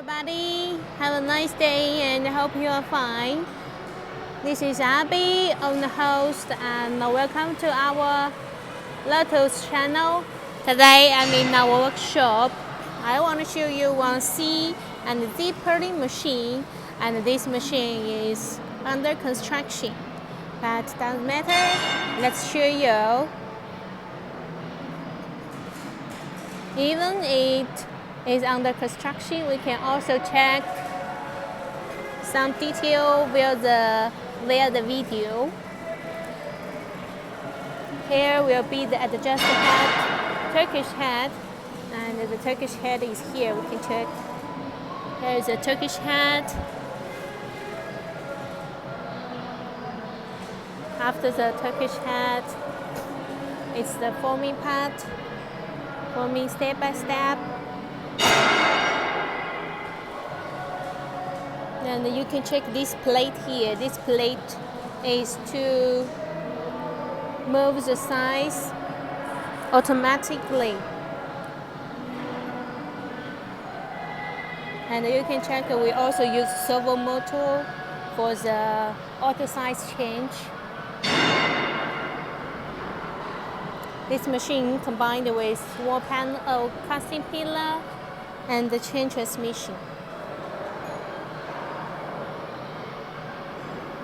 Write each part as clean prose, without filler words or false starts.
everybody. Have a nice day and I hope you are fine. This is Abby, on the host, and welcome to our LOTOS channel. Today I'm in our workshop. I want to show you one C and Z Purlin machine, and this machine is under construction. But doesn't matter, let's show you. Even it is under construction, we can also check some detail via the video. Here will be the adjusted head, Turkish head, and the Turkish head is here. We can check. Here is a Turkish head. After the Turkish head, it's the forming part, forming step by step. And you can check this plate here. This plate is to move the size automatically. And you can check we also use servo motor for the auto size change. This machine combined with wall panel, casting pillar, and the chain transmission.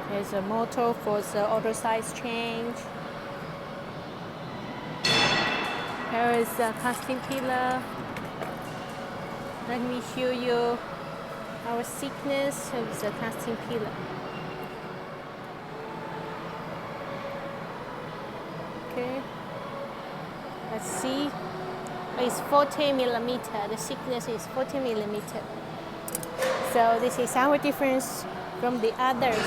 There's a motor for the auto size change. Here is the casting pillar. Let me show you our thickness of the casting pillar. Okay. Let's see. It's 40 millimeter. The thickness is 40 millimeter. So this is our difference from the others.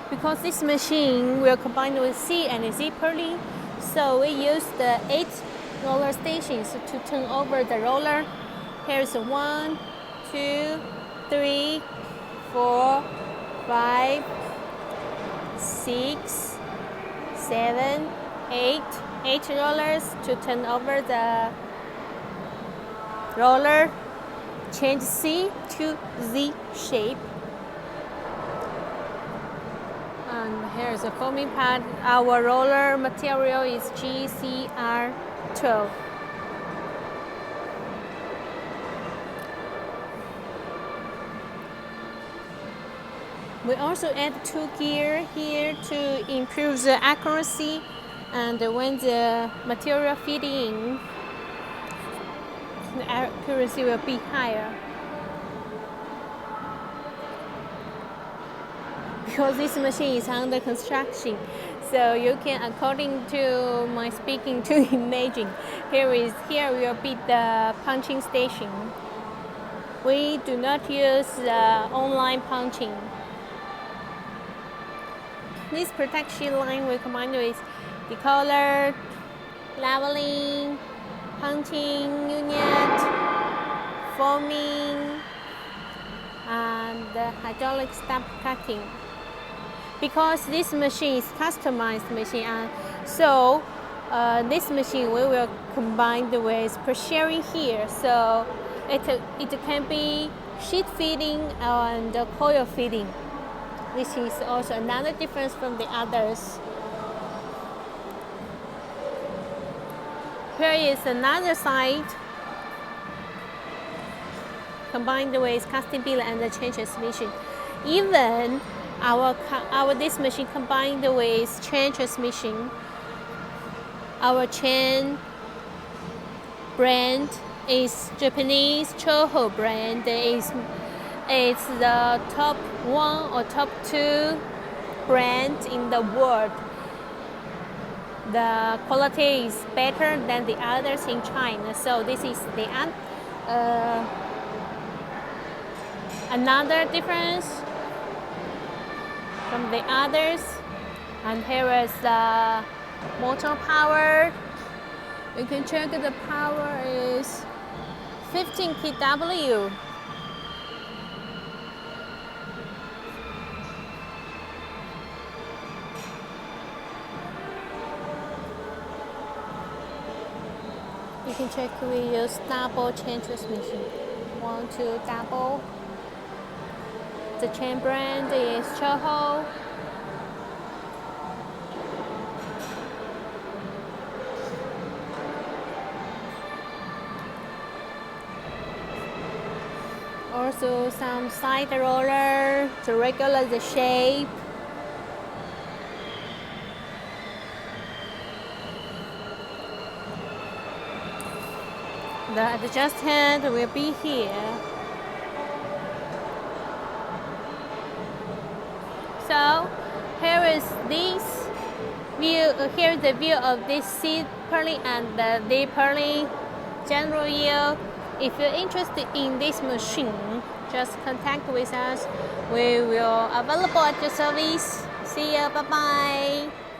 Because this machine will combine with C and Z Purlin, so we use the 8 roller stations to turn over the roller. Here's 1, 2, 3, 4, 5, 6, 7, 8 rollers to turn over the roller, change C to Z shape. And here's the forming part. Our roller material is GCR12. We also add 2 gears here to improve the accuracy, and when the material feed in, the accuracy will be higher. Because this machine is under construction, so you can, according to my speaking, to imagine. Here will be the punching station. We do not use the online punching. This protection line will combine with decolor, leveling, punching unit, forming, and hydraulic step cutting. Because this machine is customized machine, and so this machine we will combine with pressure here, so it can be sheet feeding and coil feeding. This is also another difference from the others. Here is another side combined with casting pillar and the chain transmission. Even this machine combined with chain transmission. Our chain brand is Japanese Choho brand. It's the top 1 or top 2 brand in the world. The quality is better than the others in China. So this is the another difference from the others. And here is the motor power. You can check the power is 15 kW. You can check we use double chain transmission. 1, 2 double. The chain brand is Choho. Also some side roller to regulate the shape. The adjust hand will be here. So here is this view. Here is the view of this Z Purlin and the Z Purlin general view. If you're interested in this machine, just contact with us. We will available at your service. See you. Bye bye.